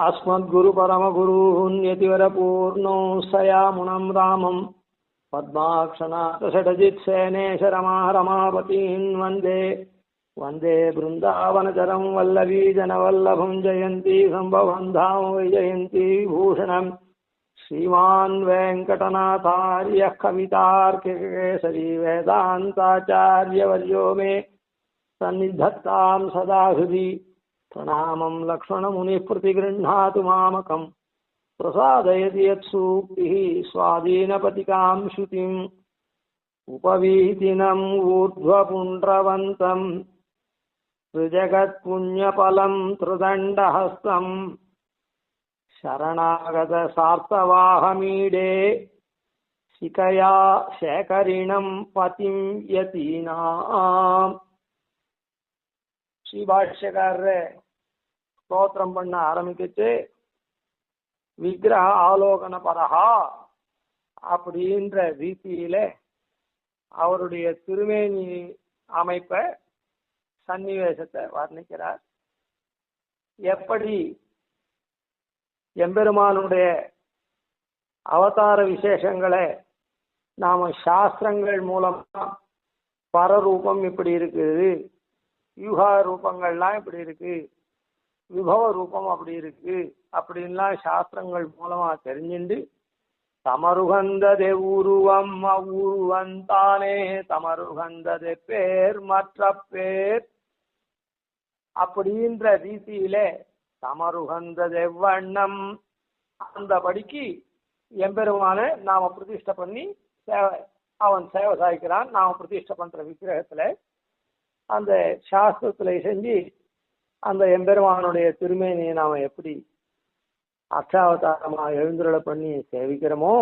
अस्मद्गुरुपरमगुरून्यतिवरपूर्णो सयामुनं रामं पद्माक्षनाथषडजित्सेनेश रमापतीन् वन्दे वन्दे बृन्दावनचरं वल्लवीजनवल्लभं जयन्ती सम्भवं धाम विजयन्ती भूषणं श्रीमान् वेङ्कटनाथार्यः कवितार्किककेसरी वेदान्ताचार्यवर्यो मे सन्निधत्तां सदा हृदि प्रणामं लक्ष्मणमुनिः प्रतिगृह्णातु मामकं प्रसादयति यत्सूक्तिः स्वाधीनपतिकां श्रुतिम् उपवीतिनम् ऊर्ध्वपुण्ड्रवन्तं त्रिजगत्पुण्यफलं त्रिदण्डहस्तं शरणागतसार्थवाहमीडे शिखया शेखरिणं पतिं यतीनाम् ஸ்ரீபாஷ்யக்காரர் ஸ்தோத்திரம் பண்ண ஆரம்பிக்கிச்சு விக்கிரக ஆலோகன பரஹா அப்படின்ற ரீதியில அவருடைய திருமேனி அமைப்பை சன்னிவேசத்தை வர்ணிக்கிறார். எப்படி எம்பெருமானுடைய அவதார விசேஷங்களை நாம சாஸ்திரங்கள் மூலமா பரரூபம் இப்படி இருக்குது, யூகா ரூபங்கள்லாம் இப்படி இருக்கு, விபவ ரூபம் அப்படி இருக்கு அப்படின்லாம் சாஸ்திரங்கள் மூலமா தெரிஞ்சுண்டு தமருகந்ததே உருவம் அவ்வுருவந்தானே தமருகந்ததே பேர் மற்ற பேர் அப்படின்ற ரீதியில தமருகந்ததே வண்ணம் அந்த படிக்கு எம்பெருமான நாம பிரதிஷ்டை பண்ணி அவன் சேவை சாய்க்கிறான். நாம பிரதிஷ்டை பண்ற விக்கிரகத்துல அந்த சாஸ்திரத்துல செஞ்சு அந்த எம்பெருமானுடைய திருமேனியை நாம எப்படி அர்ச்சாவதாரமா எழுந்துருளை பண்ணி சேவிக்கிறோமோ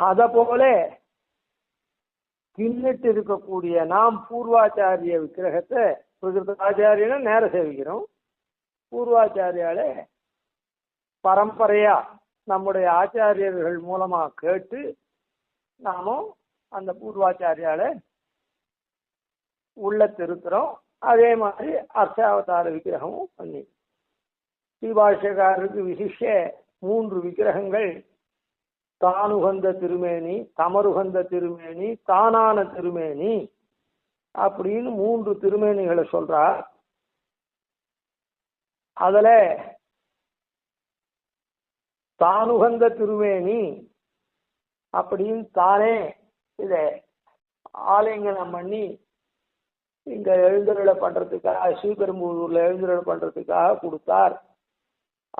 அத போல பின்னிட்டு இருக்கக்கூடிய நாம் பூர்வாச்சாரிய விக்கிரகத்தை பிரகிருதாச்சாரியனை நேர சேவிக்கிறோம். பூர்வாச்சாரியால பரம்பரையா நம்முடைய ஆச்சாரியர்கள் மூலமா கேட்டு நாமும் அந்த பூர்வாச்சாரியால உள்ள திருத்துறோம். அதே மாதிரி அர்ச்சாவதார விக்கிரகமும் பண்ணி ஸ்ரீபாஷ்யக்காரருக்கு விசிஷ்ய 3 விக்கிரகங்கள் தானுகந்த திருமேனி, தமருகந்த திருமேனி, தானான திருமேனி அப்படின்னு 3 திருமேனிகளை சொல்றார். அதுல தானுகந்த திருமேனி அப்படின்னு தானே இத ஆலிங்கனம் பண்ணி இங்க எழுந்தருளை பண்றதுக்காக ஸ்ரீபெரும்புதூர்ல எழுந்தருளை பண்றதுக்காக கொடுத்தார்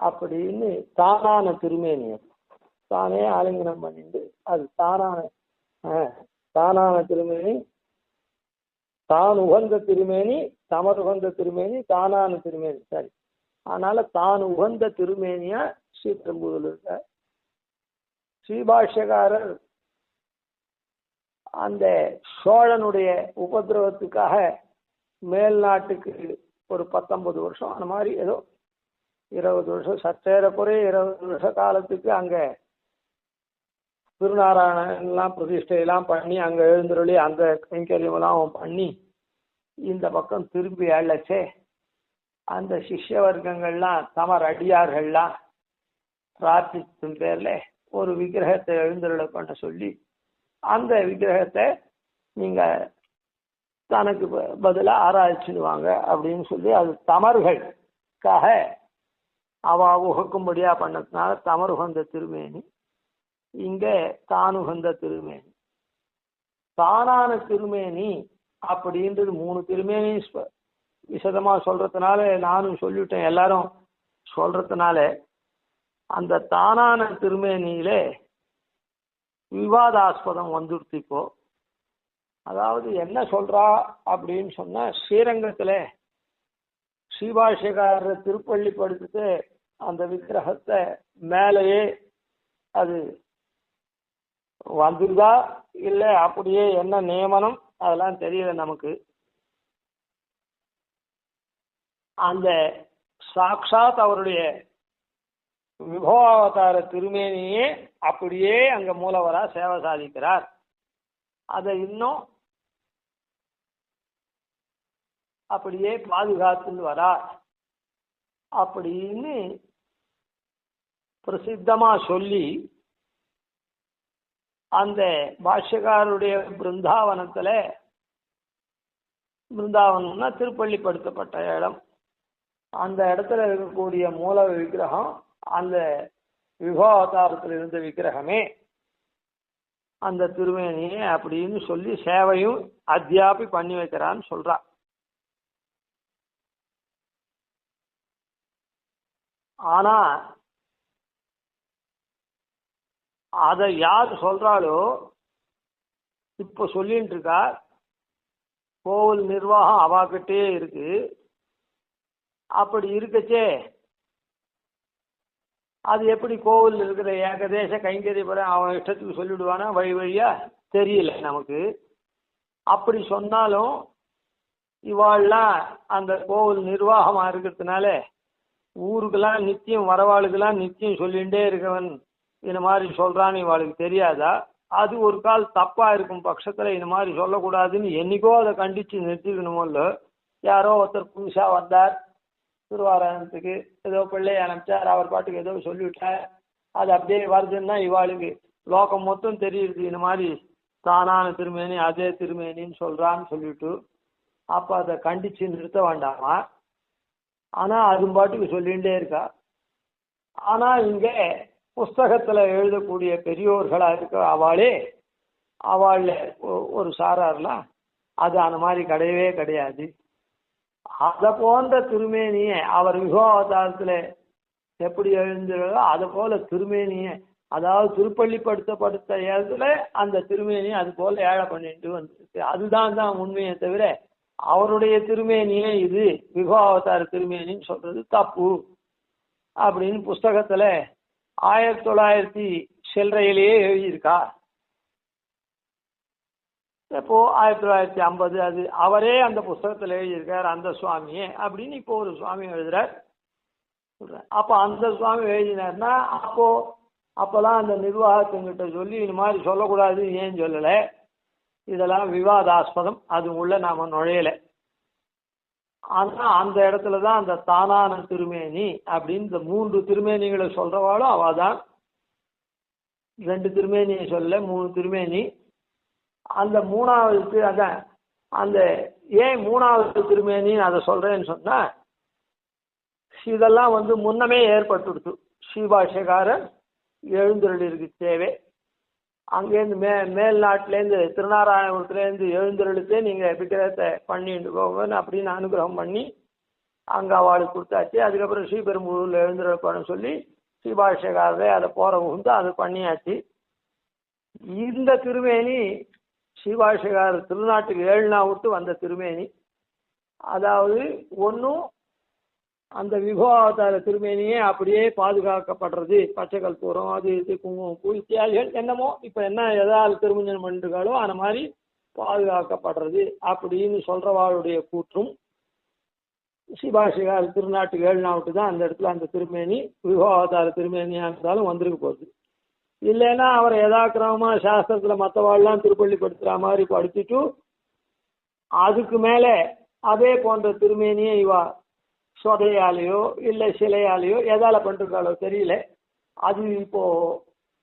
அப்படின்னு தானான திருமேனி தானே ஆலிங்கனம் பண்ணிட்டு அது தானான திருமேனி, தான் உகந்த திருமேனி, தமருகந்த திருமேனி, தானான திருமேனி. சரி, அதனால தான் உகந்த திருமேனியா ஸ்ரீபெரும்புதூர்ல இருக்க ஸ்ரீபாஷ்யக்காரர் அந்த சோழனுடைய உபதிரவத்துக்காக மேல் நாட்டுக்கு ஒரு 19 வருஷம் அந்த மாதிரி ஏதோ 20 வருஷம் சற்றேறக்குறைய 20 வருஷ காலத்துக்கு அங்க திருநாராயணன்லாம் பிரதிஷ்டையெல்லாம் பண்ணி அங்க எழுந்துருளி அந்த கைங்கரியமெல்லாம் பண்ணி இந்த பக்கம் திரும்பி அழைச்சே அந்த சிஷ்ய வர்க்கங்கள்லாம் தமர் அடியார்கள்லாம் பிரார்த்திக்கும் பேர்ல ஒரு விக்கிரகத்தை எழுந்துருளை பண்ண சொல்லி அந்த விக்கிரகத்தை நீங்க தனக்கு பதிலாக ஆராய்ச்சிடுவாங்க அப்படின்னு சொல்லி அது தமர்களுக்காக அவ உகக்கும்படியா பண்ணதுனால தமருகந்த திருமேனி, இங்க தானுகந்த திருமேனி. தானான திருமேனி அப்படின்றது 3 திருமேனி விசதமா சொல்றதுனால நானும் சொல்லிவிட்டேன், எல்லாரும் சொல்றதுனால அந்த தானான திருமேனியிலே விவாதாஸ்பதம் வந்துடுத்து. இப்போ அதாவது என்ன சொல்றா அப்படின்னு சொன்னா, ஸ்ரீரங்கத்துல ஸ்ரீபாஷ்யக்காரர் திருப்பள்ளி படுத்துட்டு அந்த விக்கிரகத்தை மேலேயே அது வந்துதா இல்லை அப்படியே என்ன நியமனம் அதெல்லாம் தெரியல நமக்கு. அந்த சாட்சாத் அவருடைய விபவாவதார திருமேனியே அப்படியே அங்க மூலவரா சேவை சாதிக்கிறார். அதை இன்னும் அப்படியே பாதுகாத்துன்னு வரா அப்படின்னு பிரசித்தமா சொல்லி அந்த பாஷ்யக்காரருடைய பிருந்தாவனம்னா திருப்பள்ளிப்படுத்தப்பட்ட இடம், அந்த இடத்துல இருக்கக்கூடிய மூல விக்கிரகம் அந்த விபவாவதாரத்தில் இருந்த விக்கிரகமே அந்த திருமேனியே அப்படின்னு சொல்லி சேவையும் அத்தியாபி பண்ணி வைக்கிறான்னு சொல்றா. ஆனா அதை யார் சொல்றாளோ இப்ப சொல்லிட்டு இருக்கா, கோவில் நிர்வாகம் அவாக்கிட்டே இருக்கு. அப்படி இருக்கச்சே அது எப்படி கோவில் இருக்கிற ஏகதேச கைங்கரியப்பட அவன் இஷ்டத்துக்கு சொல்லிவிடுவானா வழி வழியா தெரியல நமக்கு. அப்படி சொன்னாலும் இவாள்லாம் அந்த கோவில் நிர்வாகமா இருக்கிறதுனால ஊருக்கெல்லாம் நித்தியம் வரவாளுக்கெல்லாம் நித்தியம் சொல்லிகிட்டே இருக்கவன் இந்த மாதிரி சொல்றான்னு இவாளுக்கு தெரியாதா? அது ஒரு கால் தப்பா இருக்கும் பட்சத்துல இந்த மாதிரி சொல்லக்கூடாதுன்னு என்னைக்கோ அதை கண்டிச்சு நிறுத்திக்கணுமோ இல்லை. யாரோ ஒருத்தர் புதுசா வந்தார் திருவாரணத்துக்கு, ஏதோ பிள்ளையை அனுப்பிச்சார், அவர் பாட்டுக்கு ஏதோ சொல்லிவிட்டார், அது அப்படியே வருதுன்னா இவாளுக்கு லோகம் மொத்தம் தெரியுது இந்த மாதிரி தானான திருமேனி அதே திருமேனின்னு சொல்றான்னு சொல்லிட்டு அப்ப அதை கண்டிச்சு நிறுத்த வேண்டாமா? ஆனா அது பாட்டுக்கு சொல்லிகிட்டே இருக்கா. ஆனா இங்க புஸ்தகத்துல எழுதக்கூடிய பெரியோர்களா இருக்க அவள் ஒரு சாரார்லாம் அது அந்த மாதிரி கிடையவே கிடையாது. அதை போன்ற திருமேனிய அவர் விபவாவதாரத்துல எப்படி எழுந்துள்ளதோ அதை போல திருமேனிய, அதாவது திருப்பள்ளிப்படுத்தப்படுத்த இடத்துல அந்த திருமேனியை அது போல ஏழை பண்ணிட்டு வந்துருக்கு. அதுதான் உண்மையை தவிர அவருடைய திருமேனியே இது விபவாவதார திருமேனின்னு சொல்றது தப்பு அப்படின்னு புஸ்தகத்துல 1900 சில்லறையிலேயே எழுதியிருக்கா. இப்போ 1950 அது அவரே அந்த புஸ்தகத்தில் எழுதியிருக்கார் அந்த சுவாமியே அப்படின்னு இப்போ ஒரு சுவாமி எழுதுறார். அப்போ அந்த சுவாமி எழுதினார்னா அப்போலாம் அந்த நிர்வாகத்துங்கிட்ட சொல்லி இந்த மாதிரி சொல்லக்கூடாது ஏன் சொல்லலை, இதெல்லாம் விவாதாஸ்பதம், அது உள்ள நாம நுழையலை. ஆனால் அந்த இடத்துல தான் அந்த தானான திருமேனி அப்படின்னு இந்த 3 திருமேனிகளை சொல்றவாளும் அவாதான். 2 திருமேனியை சொல்ல 3 திருமேனி. அந்த 3வது அதான் அந்த ஏன் 3வது திருமேனின்னு அதை சொல்றேன்னு சொன்னா, இதெல்லாம் முன்னமே ஏற்பட்டுடுத்து. ஸ்ரீபாஷ்யக்காரர் எழுந்தருளிருக்கு தேவை. அங்கேருந்து மேல்நாட்டிலேருந்து திருநாராயணபுரத்துலேருந்து எழுந்தருளுக்கு நீங்கள் விக்கிரகத்தை பண்ணிட்டு போங்கன்னு அப்படின்னு அனுகிரகம் பண்ணி அங்கே அவளுக்கு கொடுத்தாச்சு. அதுக்கப்புறம் ஸ்ரீபெரும்புதூரில் எழுந்தருளப்படும் சொல்லி ஸ்ரீபாஷ்யக்காரரே அதை போற உந்து அது பண்ணியாச்சு. இந்த திருமேனி ஸ்ரீபாஷ்யக்காரர் திருநாட்டுக்கு 7 நாள் விட்டு வந்த திருமேனி. அதாவது ஒன்றும் அந்த விபவாவதார திருமேனியே அப்படியே பாதுகாக்கப்படுறது, பச்சை கற்பூரம் அது இது குங்குமப்பூ இத்தியாதிகள் என்னமோ இப்போ என்ன எதாவது திருமஞ்சனம் பண்ணிருக்காளோ அந்த மாதிரி பாதுகாக்கப்படுறது அப்படின்னு சொல்றவாளுடைய கூற்றும் ஸ்ரீபாஷ்யக்காரர் திருநாட்டுக்கு 7 நாள் விட்டு தான் அந்த இடத்துல அந்த திருமேனி விபவாவதார திருமேனியாக இருந்தாலும் வந்திருக்கு போகுது. இல்லைன்னா அவரை யதாக்கிரமமா சாஸ்திரத்துல மற்றவாள்லாம் திருப்பள்ளிப்படுத்துற மாதிரி படுத்திட்டு அதுக்கு மேலே அதே போன்ற திருமேனியை இவா சொதையாலேயோ இல்லை சிலையாலேயோ எதால பண்ணிருக்காளோ தெரியல. அது இப்போ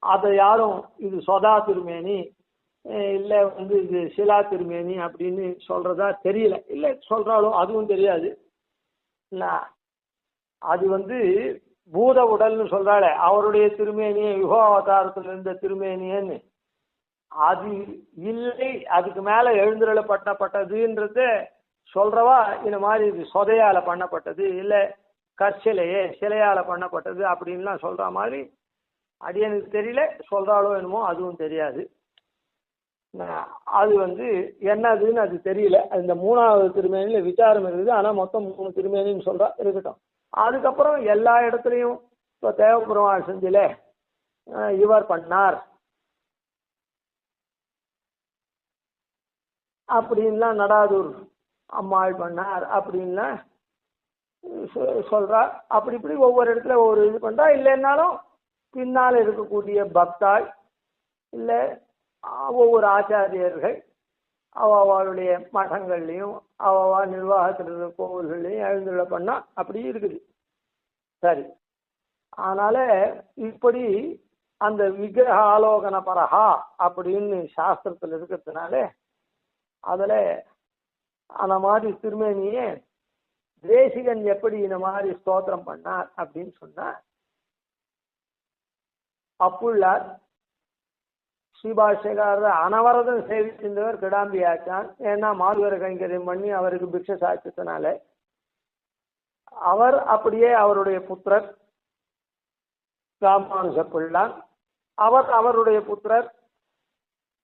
அதை யாரும் இது சொதா திருமேனி இல்லை இது சிலா திருமேனி அப்படின்னு சொல்றதா தெரியல. இல்லை சொல்றாளோ அதுவும் தெரியாது. இல்லை அது பூத உடல்னு சொல்றாளே அவருடைய திருமேனியை யுகாவதாரத்தில் இருந்த திருமேனியன்னு அது இல்லை. அதுக்கு மேல எழுந்துருளப்பட்டதுன்றது சொல்றவா இந்த மாதிரி இது சொதையால பண்ணப்பட்டது இல்லை சிலையால பண்ணப்பட்டது அப்படின்லாம் சொல்ற மாதிரி அடியனுக்கு தெரியல. சொல்றாளோ என்னமோ அதுவும் தெரியாது. அது என்னதுன்னு அது தெரியல. அந்த 3வது திருமேனியில விசாரம் இருக்குது. ஆனா மொத்தம் 3 திருமேனின்னு சொல்றா, இருக்கட்டும். அதுக்கப்புறம் எல்லா இடத்துலையும் இப்போ தேவபெருமாள் செஞ்சில இவர் பண்ணார் அப்படின்லாம், நடாதூர் அம்மாள் பண்ணார் அப்படின்லாம் சொல்றா. அப்படி இப்படி ஒவ்வொரு இடத்துல ஒவ்வொரு இது பண்றா. இல்லைன்னாலும் பின்னால் இருக்கக்கூடிய பக்தாள் இல்லை ஒவ்வொரு ஆச்சாரியர்கள் அவளுடைய மடங்கள்லையும் அவ நிர்வாகத்தில் இருக்கிற கோவில்கள்லையும் எழுந்துள்ள பண்ணா அப்படி இருக்குது. சரி, அதனால இப்படி அந்த விக்கிரக ஆலோகன பரஹா அப்படின்னு சாஸ்திரத்தில் இருக்கிறதுனால அதுல அந்த மாதிரி திருமேனியே தேசிகன் எப்படி இந்த மாதிரி ஸ்தோத்திரம் பண்ணார் அப்படின்னு சொன்னா, அப்புள்ளார் ஸ்ரீபாஷ்யக்காரர் அனவரதம் சேவிச்சிருந்தவர் கிடாம்பி ஆச்சான். ஏன்னா மாதுவர கைங்கரியம் பண்ணி அவருக்கு பிக்ஷ சாட்சியத்தினால அவர் அப்படியே அவருடைய புத்திரர் ராமானுஜ பிள்ளான், அவருடைய புத்திரர்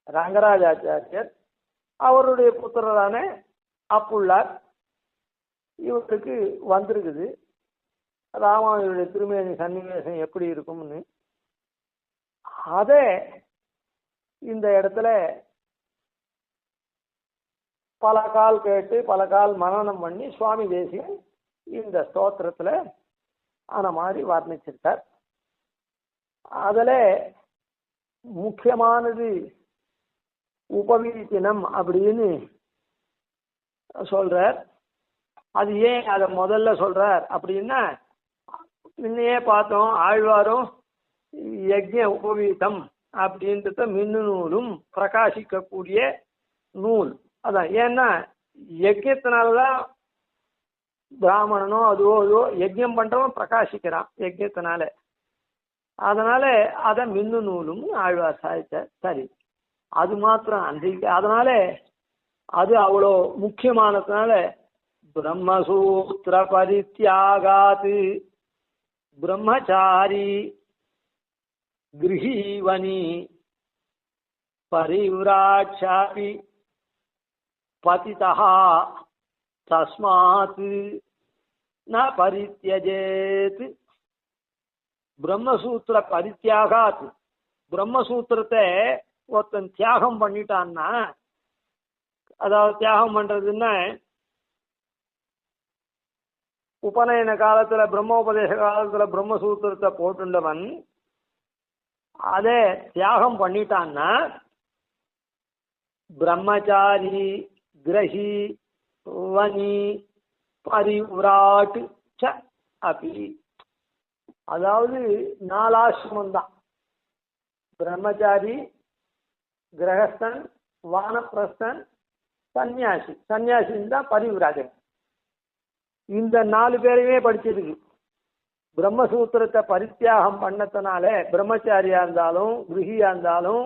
ரங்கராஜாச்சாரியர், அவருடைய புத்திரரான அப்புள்ளார் இவருக்கு வந்திருக்குது ராமானுஜருடைய திருமேனி சன்னிவேசம் எப்படி இருக்கும்னு. அதே இந்த இடத்துல பல கால் கேட்டு பல கால் மனனம் பண்ணி சுவாமி தேசிகன் இந்த ஸ்தோத்திரத்துல அந்த மாதிரி வர்ணிச்சிருக்கார். அதுல முக்கியமானது உபவீதினம் அப்படின்னு சொல்றார். அது ஏன் அதை முதல்ல சொல்றார் அப்படின்னா, முன்னையே பார்த்தோம் ஆழ்வாரும் யஜ்ஞ உபவீதம் அப்படின்றத மின்னு நூலும் பிரகாசிக்கக்கூடிய நூல். அதான் ஏன்னா யஜ்யத்தினாலதான் பிராமணனோ அதுவோ யஜ்யம் பண்றவன் பிரகாசிக்கிறான் யஜ்யத்தினால. அதனால அத மின்னு நூலும் ஆழ்வார் சாதிச்சார். சரி, அது மாத்திரம் அன்றைக்கு அதனால அது அவ்வளோ முக்கியமானதுனால பிரம்மசூத்திர பரித்யாகாது பிரம்மச்சாரி கிரஹீவனி பரிவ்ராட்சாபி பதிதா தஸ்மாத் ந பரித்யஜேத். பிரம்மசூத்திர பரித்யாகாத், பிரம்மசூத்திரத்தை ஒருத்தன் தியாகம் பண்ணிட்டான்னா, அதாவது தியாகம் பண்றதுன்னா உபநயன காலத்துல பிரம்மோபதேச காலத்துல பிரம்மசூத்திரத்தை போட்டுள்ளவன் அதே தியாகம் பண்ணிட்டான்னா பிரம்மச்சாரி கிரஹி வனி பரிவ்ராட் ச அபி, அதாவது 4 ஆசிரமம் தான். பிரம்மச்சாரி, கிரகஸ்தன், வானப்பிரஸ்தன், சன்னியாசி. சன்னியாசின்னு தான் பரிவிராஜன். இந்த 4 பேரையுமே படிச்சிருக்கு. பிரம்மசூத்திரத்தை பரித்தியாகம் பண்ணத்தினால பிரம்மச்சாரியா இருந்தாலும் கிரகியா இருந்தாலும்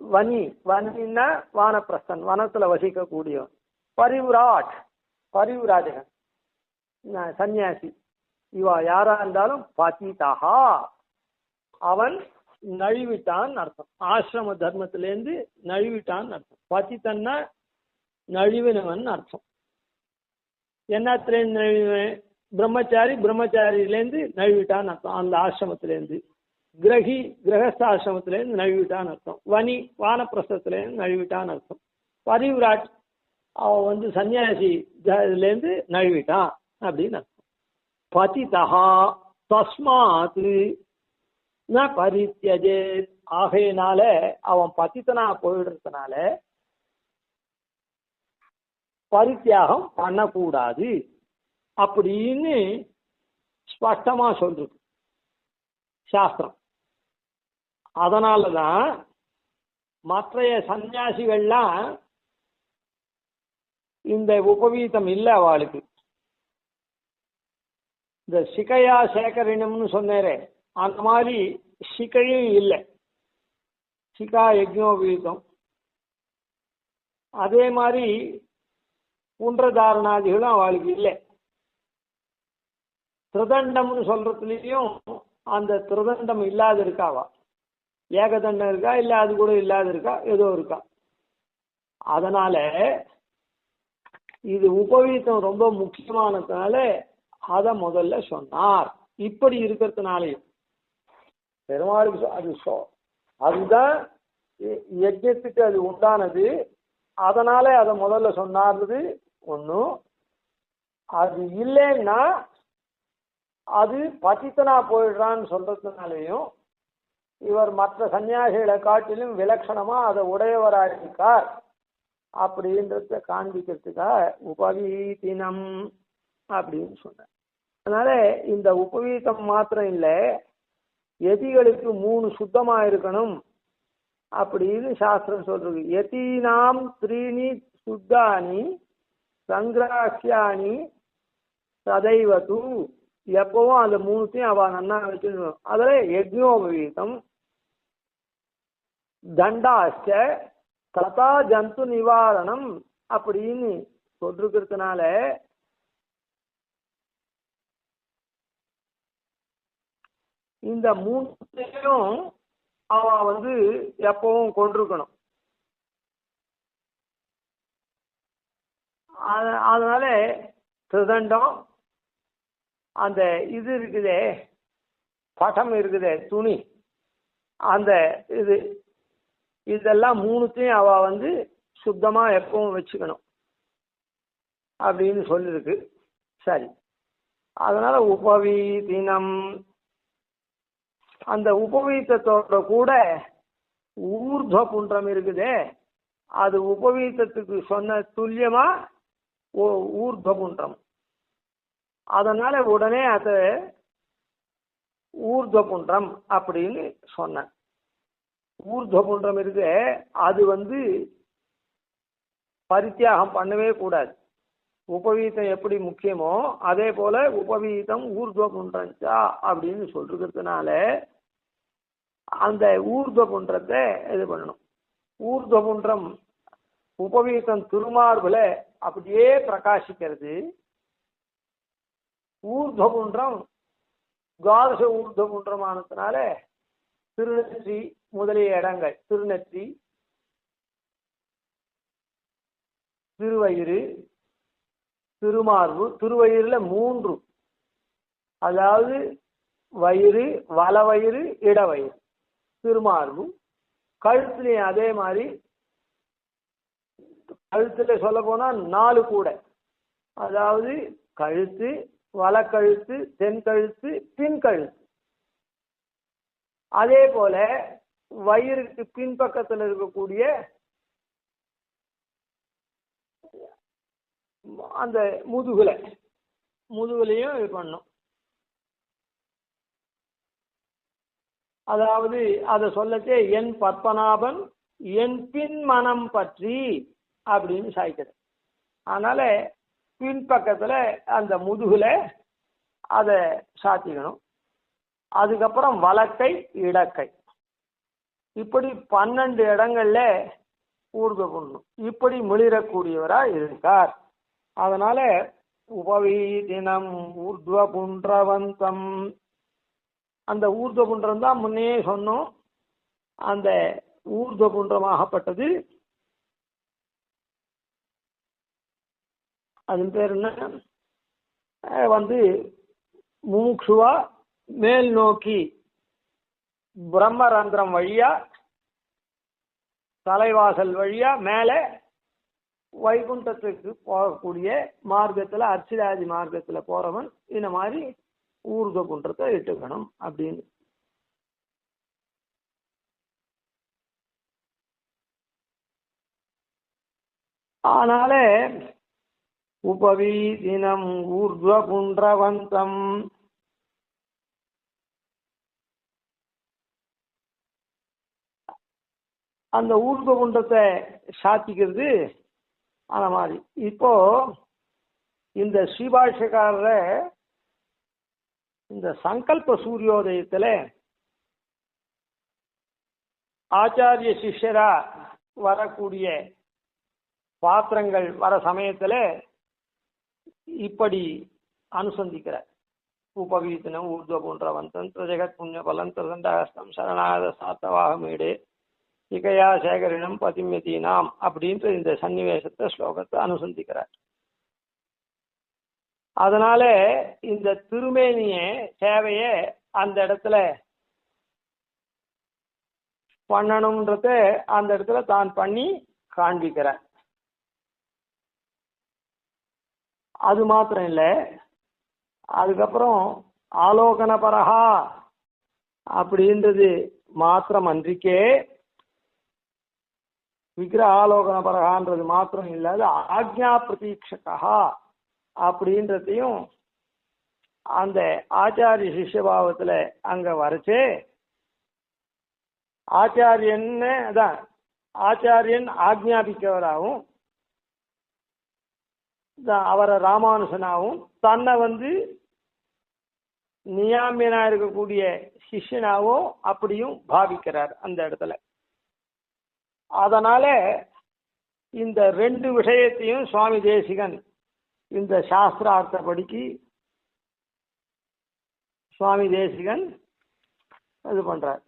வனின்னா வானப்பிரஸ்தன், வனத்துல வசிக்கக்கூடியவன், பரிவிராஜகன் சன்னியாசி, இவா யாரா இருந்தாலும் பதிதா அவன் நழுவிட்டான் அர்த்தம். ஆசிரம தர்மத்திலேருந்து நழுவிட்டான் அர்த்தம். பதித்தன்னா நழுவினவன் அர்த்தம். என்னத்திலேருந்து நழுவினவன்? பிரம்மச்சாரியிலேருந்து நழுவிட்டான் அர்த்தம். அந்த ஆசிரமத்திலேருந்து கிரகஸ்தாசிரமத்திலேருந்து நழுவிட்டான் அர்த்தம். வானப்பிரஸ்தத்திலேருந்து நழுவிட்டான் அர்த்தம். பரிவிராட் அவன் சன்னியாசிலேருந்து நழுவிட்டான் அப்படின்னு அர்த்தம். பதிதா தஸ்மாத் ந பரித்யஜே, ஆகையினால அவன் பதித்தனா போயிடுறதுனால பரித்தியாகம் பண்ணக்கூடாது அப்படின்னு ஸ்பஷ்டமா சொல்றது சாஸ்திரம். அதனாலதான் மற்றைய சன்னியாசிகள்லாம் இந்த உபவீதம் இல்லை அவளுக்கு. இந்த சிகையா சேகரினம்னு சொன்னேரே அந்த மாதிரி சிகையும் இல்லை. சிகா யஜ்ஞோபவீதம். அதே மாதிரி புன்றதாரணாதிகளும் அவளுக்கு இல்லை. திருதண்டம்னு சொல்றதுலயும் அந்த திருதண்டம் இல்லாத இருக்காவா, ஏகதண்டம் இருக்கா, இல்ல அது கூட இல்லாத இருக்கா, ஏதோ இருக்கா. அதனால இது உபவீதம் ரொம்ப முக்கியமானதுனால அத முதல்ல சொன்னார். இப்படி இருக்கிறதுனாலையும் பெருமாளுக்கு அதுதான் யஜ்ஞத்துக்கு அது உண்டானது. அதனால அதை முதல்ல சொன்னார்றது ஒன்றும். அது இல்லைன்னா அது பதித்தனா போயிடுறான்னு சொல்றதுனாலையும் இவர் மற்ற சன்னியாசிகளை காட்டிலும் விலட்சணமா அதை உடையவராயிருக்கார் அப்படின்றத காண்பிக்கிறதுக்காக உபவீதினம் அப்படின்னு சொன்னார். அதனால இந்த உபவீதம் மாத்திரம் இல்லை, யதிகளுக்கு 3 சுத்தமா இருக்கணும் அப்படின்னு சாஸ்திரம் சொல்றது. யதீனாம் 3 சுத்தானி சங்கிராஹ்யானி சதைவது, எப்பவும் அந்த 3த்தையும் அவ நன்னா வச்சுக்கணும். அதுல யஜ்ஞோபவீதம், தண்டாச்ச, ததா ஜந்து நிவாரணம் அப்படின்னு சொல்லிருக்கிறதுனால இந்த 3த்தையும் அவ எப்பவும் கொண்டிருக்கணும். அதனால திருதண்டம், அந்த இது இருக்குதே, படம் இருக்குதே, துணி, அந்த இதெல்லாம் 3த்தையும் அவ சுத்தமா எப்பவும் வச்சுக்கணும் அப்படின்னு சொல்லிருக்கு. சரி, அதனால உபவீதினம், அந்த உபவீதத்தோட கூட ஊர்ಧ್ವ புன்றம் இருக்குதே, அது உபவீதத்துக்கு சொன்ன துல்லியமா ஊர்ಧ್ವ புன்றம். அதனால உடனே அது ஊர்ಧ್ವ புன்றம் அப்படின்னு சொன்ன. ஊர்ಧ್ವ புன்றம் இருக்கு, அது பரித்தியாகம் பண்ணவே கூடாது. உபவீதம் எப்படி முக்கியமோ அதே போல உபவீதம் ஊர்ಧ್ವ புன்றஞ்சா அப்படின்னு சொல்றதுனால அந்த ஊர்ಧ್ವ புன்றத்தை இது பண்ணணும். ஊர்ಧ್ವ புன்றம் உபவீதம் திருமார்புல அப்படியே பிரகாசிக்கிறது. ஊர்ಧ್ವ புன்றம் துவாதச ஊர்ಧ್ವ புன்றமானதுனால திருநெற்றி முதலிய இடங்கள், திருநெற்றி, திருவயிறு, திருமார்பு, திருவயிறுல 3, அதாவது வயிறு, வலவயிறு, இடவயிறு, திருமார்பு. கழுத்துலையும் அதே மாதிரி, கழுத்துல சொல்ல போனா 4 கூட, அதாவது கழுத்து, வலக்கழுத்து, தென்கழுத்து, பின்கழுத்து. அதே போல வயிறுக்கு பின்பக்கத்தில் இருக்கக்கூடிய அந்த முதுகுலையும் இது பண்ணும். அதாவது அதை சொல்லச்சே என் பத்மநாபன் என் பின் மனம் பற்றி அப்படின்னு சாய்க்கிறது. அதனால பின்பக்கத்துல அந்த முதுகுல அதை சாத்திக்கணும். அதுக்கப்புறம் வலக்கை, இடக்கை, இப்படி 12 இடங்கள்ல ஊர்ಧ್ವ புன்றம் இப்படி மிளிரக்கூடியவரா இருக்கார். அதனால உபவீதினம் ஊர்ಧ್ವ புன்றவந்தம், அந்த ஊர்ಧ್ವ புன்றம் தான் முன்னே சொன்னோம். அந்த ஊர்ಧ್ವ புன்றமாகப்பட்டது அதன் பேர் என்ன, முமுட்சுவா மேல் நோக்கி பிரம்மரந்திரம் வழியா, தலைவாசல் வழியா மேல வைகுண்டத்துக்கு போகக்கூடிய மார்க்கத்துல, அர்ச்சிராதி மார்க்கத்துல போறவன் இந்த மாதிரி ஊர்ಧ್ವ புன்றத்தை இட்டுக்கணும் அப்படின்னு. அதனால உபவீதினம் ஊர்ಧ್ವ புன்றவந்தம், அந்த ஊர்ಧ್ವ புன்றத்தை சாத்திக்கிறது. அந்த மாதிரி இப்போ இந்த ஸ்ரீபாஷ்யக்காரர இந்த சங்கல்ப சூரியோதயத்துல ஆச்சாரிய சிஷ்யரா வரக்கூடிய பாத்திரங்கள் வர சமயத்துல இப்படி அனுசந்திக்கிறார். உபவீதினம் ஊர்ಧ್ವ புன்றவந்தம் ஜெகத் புண்ணிய பலம் திருதண்டாஸ்தம் சரணாத சாத்தவாகமீடு இகையா சேகரினம் பதிமியதீனாம் அப்படின்ற இந்த சன்னிவேசத்தை ஸ்லோகத்தை அனுசந்திக்கிறார். அதனால இந்த திருமேனிய சேவைய அந்த இடத்துல பண்ணணும்ன்றத அந்த இடத்துல தான் பண்ணி காண்பிக்கிறார். அது மாத்திரம் இல்லை, அதுக்கப்புறம் ஆலோகன பரஹா அப்படின்றது மாத்திரம் அன்றிக்கே, விக்கிரக ஆலோகன பரகான்றது மாத்திரம் இல்லாத ஆக்ஞா பிரதீட்சகா அப்படின்றதையும் அந்த ஆச்சாரிய சிஷ்யபாவத்துல அங்க வரைச்சே ஆச்சாரியன்னு அதான் ஆச்சாரியன் ஆக்ஞாபிக்கவராகவும் அவரை ராமானுசனாகவும் தன்னை நியாமியனா இருக்கக்கூடிய சிஷ்யனாவோ அப்படியும் பாவிக்கிறார் அந்த இடத்துல. அதனால இந்த ரெண்டு விஷயத்தையும் சுவாமி தேசிகன் இந்த சாஸ்திரார்த்தப்படிக்கு சுவாமி தேசிகன் இது பண்றார்.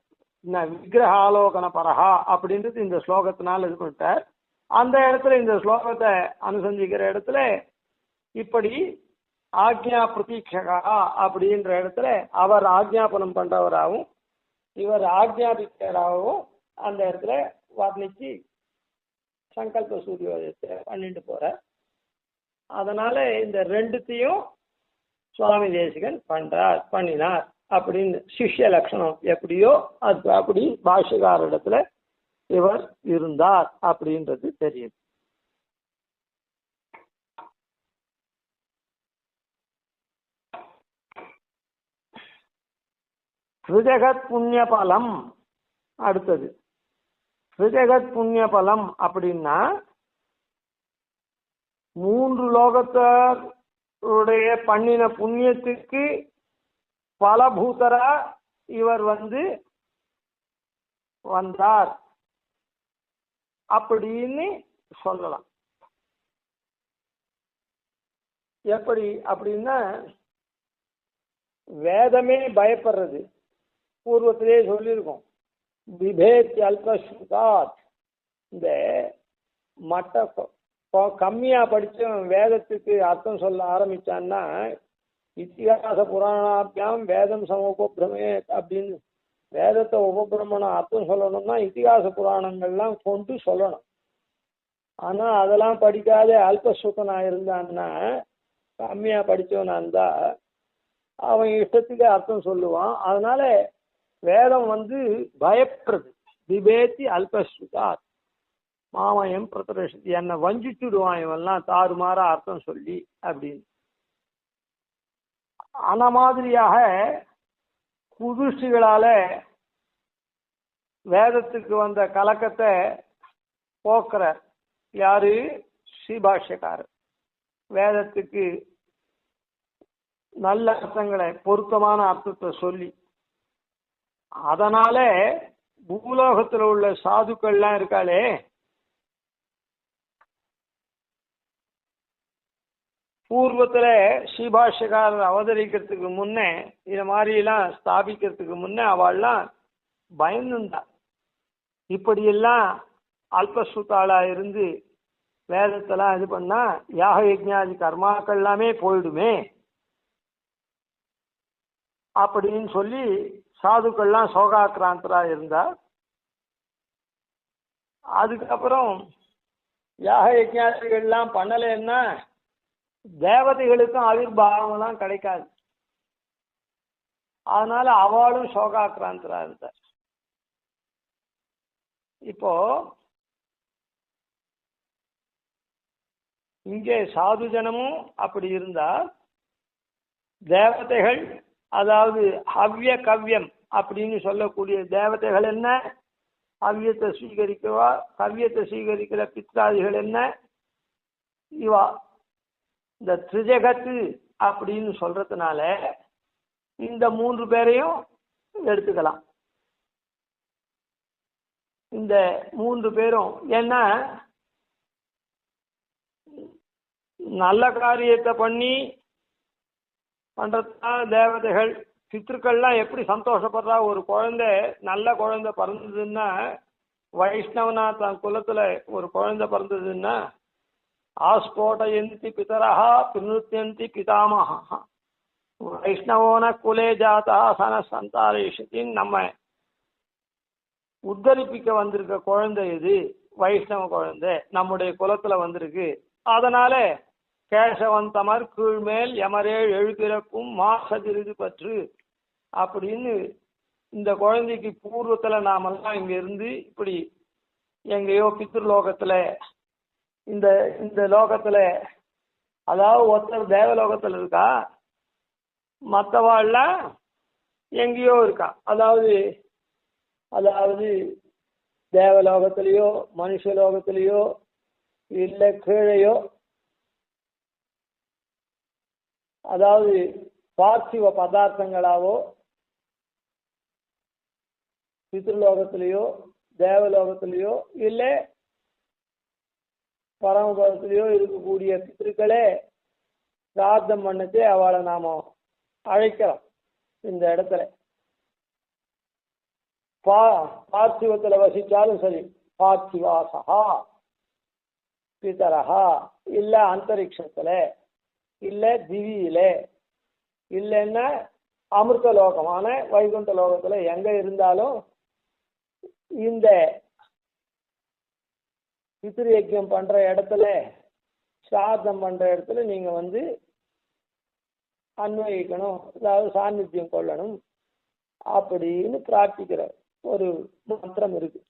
விக்கிரகாலோகன பரஹா அப்படின்றது இந்த ஸ்லோகத்தினால் இது பண்ணிட்டார். அந்த இடத்துல இந்த ஸ்லோகத்தை அனுசந்திக்கிற இடத்துல இப்படி ஆக்ஞா பிரதீட்சகா அப்படின்ற இடத்துல அவர் ஆக்ஞாபனம் பண்றவராகவும் இவர் ஆக்ஞாபிக்கிறவராகவும் அந்த இடத்துல வர்ணிச்சு சங்கல்ப சூரியோதயத்தை பண்ணிட்டு போற. அதனால இந்த ரெண்டுத்தையும் சுவாமி தேசிகன் பண்ணினார் அப்படின்னு சிஷ்ய லட்சணம் எப்படியோ அது அப்படி பாஷ்யக்கார இடத்துல இவர் இருந்தார் அப்படின்றது தெரியுது. ஸ்ருஜகத் புண்ணிய பலம். அடுத்தது ஸ்ருஜகத் புண்ணிய பலம் அப்படின்னா மூன்று லோகத்தருடைய பண்ணின புண்ணியத்துக்கு பலபூதரா இவர் வந்தார் அப்படின்னு சொல்லலாம். எப்படி அப்படின்னா வேதமே பயப்படுறது. பூர்வத்திலே சொல்லியிருக்கோம், விபேத் அல்பஸ்ருதாத். இந்த மட்ட கம்மியா படிச்சும் வேதத்துக்கு அர்த்தம் சொல்ல ஆரம்பிச்சான்னா இத்திகாச புராணாபியாம் வேதம் சமோபபிரமே அப்படின்னு வேதத்தை உபபிரமணம் அர்த்தம் சொல்லணும்னா இத்திகாச புராணங்கள்லாம் கொண்டு சொல்லணும். ஆனா அதெல்லாம் படிக்காத அல்பஸ்ருதனா இருந்தான்னா கம்மியா படிச்சவனா இருந்தா அவன் இஷ்டத்துக்கு அர்த்தம் சொல்லுவான். அதனால வேதம் பயப்படுறது. விபேத்தி அல்பஸ்ருதா மாமயம் பிரதர்ஷித்தி, என்னை வஞ்சிச்சுடுவான் இவெல்லாம் தாறுமாறா அர்த்தம் சொல்லி அப்படின்னு. அந்த மாதிரியாக குதிஷ்டிகளால வேதத்துக்கு வந்த கலக்கத்தை போக்குற யாரு? ஸ்ரீபாஷ்யக்காரர். வேதத்துக்கு நல்ல அர்த்தங்களை பொருத்தமான அர்த்தத்தை சொல்லி அதனால பூலோகத்தில் உள்ள சாதுக்கள்லாம் இருக்காளே பூர்வத்துல ஸ்ரீபாஷ்யக்காரர் அவதரிக்கிறதுக்கு முன்னே இது மாதிரி எல்லாம் ஸ்தாபிக்கிறதுக்கு முன்னே அவள்லாம் பயந்துண்டா. இப்படியெல்லாம் அல்பஸ்ருதாளா இருந்து வேதத்தெல்லாம் இது பண்ணா யாக யஜ்ஞாதி கர்மாக்கள் எல்லாமே போயிடுமே அப்படின்னு சொல்லி சாதுக்கள்லாம் சோகாக்கிராந்தரா இருந்தா. அதுக்கப்புறம் யாக யஜ்ஞாதிகள்லாம் பண்ணலைன்னா தேவதைகளுக்கும் ஆவிர்பாவம்லாம் கிடைக்காது. அதனால அவளும் சோகாக்கிராந்தரா இருந்தார். இப்போ இங்கே சாது ஜனமும் அப்படி இருந்தா தேவதைகள், அதாவது ஹவ்ய கவ்யம் அப்படின்னு சொல்லக்கூடிய தேவதைகள் என்ன, ஹவ்யத்தை ஸ்வீகரிக்கவா கவ்யத்தை ஸ்வீகரிக்கிற பித்ராதிகள் என்ன, இவா இந்த திரிஜகத்து அப்படின்னு சொல்றதுனால இந்த மூன்று பேரையும் எடுத்துக்கலாம். இந்த மூன்று பேரும் என்ன நல்ல காரியத்தை பண்ணி பண்றதுனா தேவதைகள் பித்ருக்கள்லாம் எப்படி சந்தோஷப்படுறா. ஒரு குழந்தை நல்ல குழந்தை பிறந்ததுன்னா வைஷ்ணவனா தன் குலத்துல ஒரு குழந்தை பிறந்ததுன்னா ஆஸ்போட்டயந்தி பிதரஹா பிருத்தியந்தி பிதாமஹா வைஷ்ணவோன குலே ஜாதா சன சந்தாரேஷத்தின் நம்ம உத்தரிப்பிக்க வந்திருக்க குழந்தை இது வைஷ்ணவ குழந்தை நம்முடைய குலத்துல வந்திருக்கு. அதனால கேசவந்தமர் கீழ்மேல் யமரேழ் எழுபிறக்கும் மாசதிருது பற்று அப்படின்னு இந்த குழந்தைக்கு பூர்வத்துல நாமெல்லாம் இங்க இருந்து இப்படி எங்கேயோ பித்ருலோகத்துல இந்த லோகத்துல, அதாவது ஒருத்தர் தேவலோகத்துல இருக்கா, மற்றவாள்லாம் எங்கேயோ இருக்கா. அதாவது அதாவது தேவலோகத்திலேயோ மனுஷலோகத்திலேயோ இல்லை கீழையோ, அதாவது பார்த்திவ பதார்த்தங்களாவோ பித்ருலோகத்திலேயோ தேவலோகத்திலேயோ இல்லை பரமபதத்திலேயோ இருக்கக்கூடிய பித்ருக்களே பிரார்த்தம் பண்ணச்சு அவளை நாம அழைக்கிறோம். இந்த இடத்துல பார்த்திவத்துல வசிச்சாலும் சரி, பார்த்திவாசகா பிதரஹா, இல்ல அந்தரிக்ஷத்துல, இல்ல திவியில, இல்லைன்னா அமிர்த லோகமான வைகுண்ட லோகத்துல எங்க இருந்தாலும் இந்த பித்ரு யஜ்யம் பண்ற இடத்துல, சாதம் பண்ற இடத்துல நீங்க வந்து அன்வயிக்கணும், அதாவது சாநித்தியம் கொள்ளணும் அப்படின்னு பிரார்த்திக்கிற ஒரு மந்திரம் இருக்கு.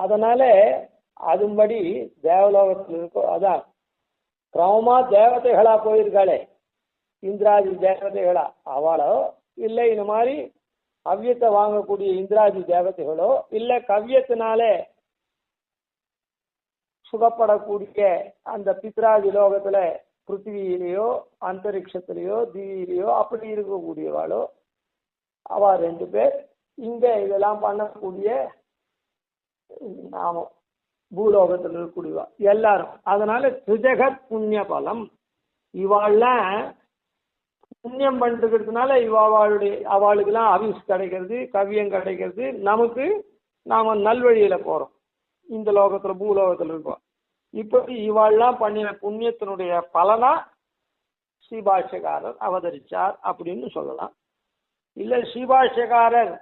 அதனால அதுபடி தேவலோகத்தில் இருக்கோ, அதான் கிரமமா தேவதைகளா போயிருக்காளே, இந்திராதி தேவதைகளா அவளோ, இல்லை இந்த மாதிரி கவ்யத்தை வாங்கக்கூடிய இந்திராதி தேவதைகளோ, இல்லை கவ்யத்தினாலே சுகப்படக்கூடிய அந்த பித்ராதி லோகத்துல பிருத்திவியிலேயோ அந்தரிக்ஷத்திலேயோ திவியிலேயோ அப்படி இருக்கக்கூடியவாளோ, அவ 2 பேர் இங்க இதெல்லாம் பண்ணக்கூடிய நாம பூலோகத்தில் இருக்கக்கூடியவா எல்லாரும். அதனால திரிஜகத் புண்ணிய பலம், இவாள்லாம் புண்ணியம் பண்ணிருக்கிறதுனால அவளுக்கெல்லாம் அவிஸ் கிடைக்கிறது, கவ்யம் கிடைக்கிறது, நமக்கு நாம நல்வழியில போறோம், இந்த லோகத்துல பூலோகத்துல இருக்கோம். இப்படி இவாள்லாம் பண்ணின புண்ணியத்தினுடைய பலனா ஸ்ரீபாஷ்யக்காரர் அவதரிச்சார் அப்படின்னு சொல்லலாம். இல்ல ஸ்ரீபாஷ்யக்காரர்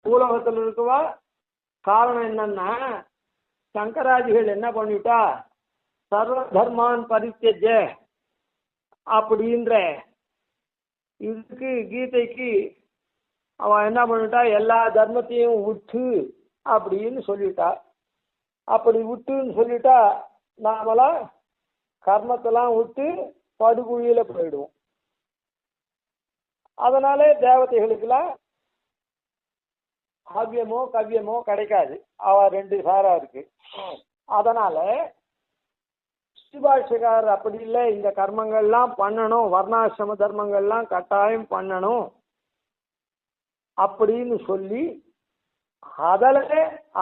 பூலோகத்தில் இருக்கவா காரணம் என்னன்னா, சங்கராதிகள் என்ன பண்ணிட்டா, சர்வ தர்மான் பரித்யஜ அப்படின்ற இதுக்கு கீதைக்கு அவன் என்ன பண்ணிட்டா, எல்லா தர்மத்தையும் விட்டு அப்படின்னு சொல்லிட்டா. அப்படி விட்டுன்னு சொல்லிட்டா நாமெல்லாம் கர்மத்தெல்லாம் விட்டு படுகுழியில போயிடுவோம். அதனால தேவதைகளுக்கெல்லாம் காவியமோ கவ்யமோ கிடைக்காது, அவ 2 சாரா இருக்கு. அதனால ஸ்ரீபாஷ்யக்காரர் அப்படி இல்லை, இந்த கர்மங்கள்லாம் பண்ணணும், வர்ணாசிரம தர்மங்கள்லாம் கட்டாயம் பண்ணணும் அப்படின்னு சொல்லி, அதில்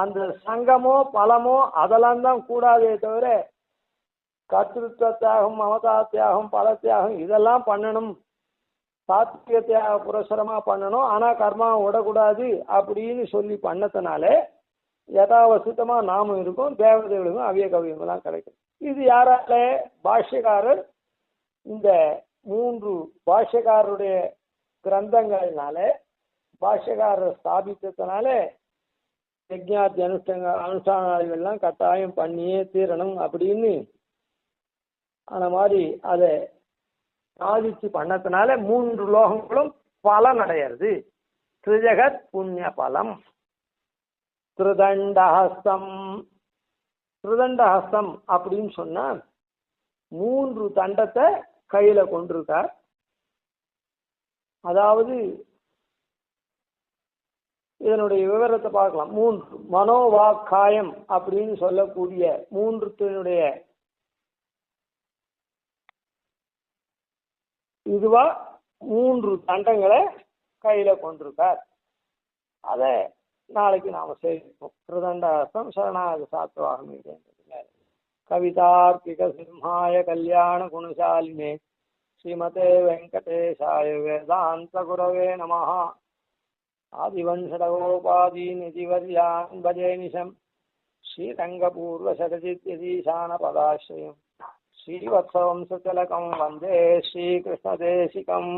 அந்த சங்கமோ பலமோ அதெல்லாம் தான் கூடாதே தவிர கர்த்திருவ தியாகம், மமதா தியாகம், பல தியாகம் இதெல்லாம் பண்ணணும், சாத்விக தியாக புரசரமா பண்ணணும், ஆனா கர்மா விடக்கூடாது அப்படின்னு சொல்லி பண்ணதுனால யதாவசித்தமா நாமும் இருக்கும், தேவதைகளுக்கும் அவிய கவியங்கள்லாம் கிடைக்கும். இது யாரால? பாஷ்யக்காரர் இந்த 3 பாஷ்யக்காரருடைய கிரந்தங்களினால பாஷ்யக்காரர் ஸ்தாபித்ததுனால யஜ்ஞாத்தி அனுஷ்டானங்கள்லாம் கட்டாயம் பண்ணியே தீரணும் அப்படின்னு அந்த மாதிரி அதை சாதிச்சு பண்ணதுனால 3 லோகங்களும் பலன் அடையிறது. திரிஜகத் புண்ணிய பலம். திருதண்டஹஸ்தம், திருதண்டஹஸ்தம் அப்படின்னு சொன்னா 3 தண்டத்தை கையில கொண்டிருக்கார். அதாவது இதனுடைய விவரத்தை பார்க்கலாம். 3 மனோவாக்காயம் அப்படின்னு சொல்லக்கூடிய 3த்தினுடைய இதுவா 3 தண்டங்களை கையில கொண்டிருக்கார். அதை நாளைக்கு நாம சேவிப்போம். திருதண்டஹஸ்தம் சரணாகதி சாத்வாகமி. கவிதார்க்கிக சிம்ஹாய கல்யாண குணசாலினே ஸ்ரீமதே வெங்கடேசாய வேதாந்த குரவே நமஹ. ஆதிவன்ஷடகோபாதீநிதிவர்யான் பஜே நிஷம் ஸ்ரீரங்கபூர்வசடஜித்யதீசான பதாஸ்ரயம் ஸ்ரீவத்சவம்சலகம் வந்தே ஸ்ரீகிருஷ்ணதேசிகம்.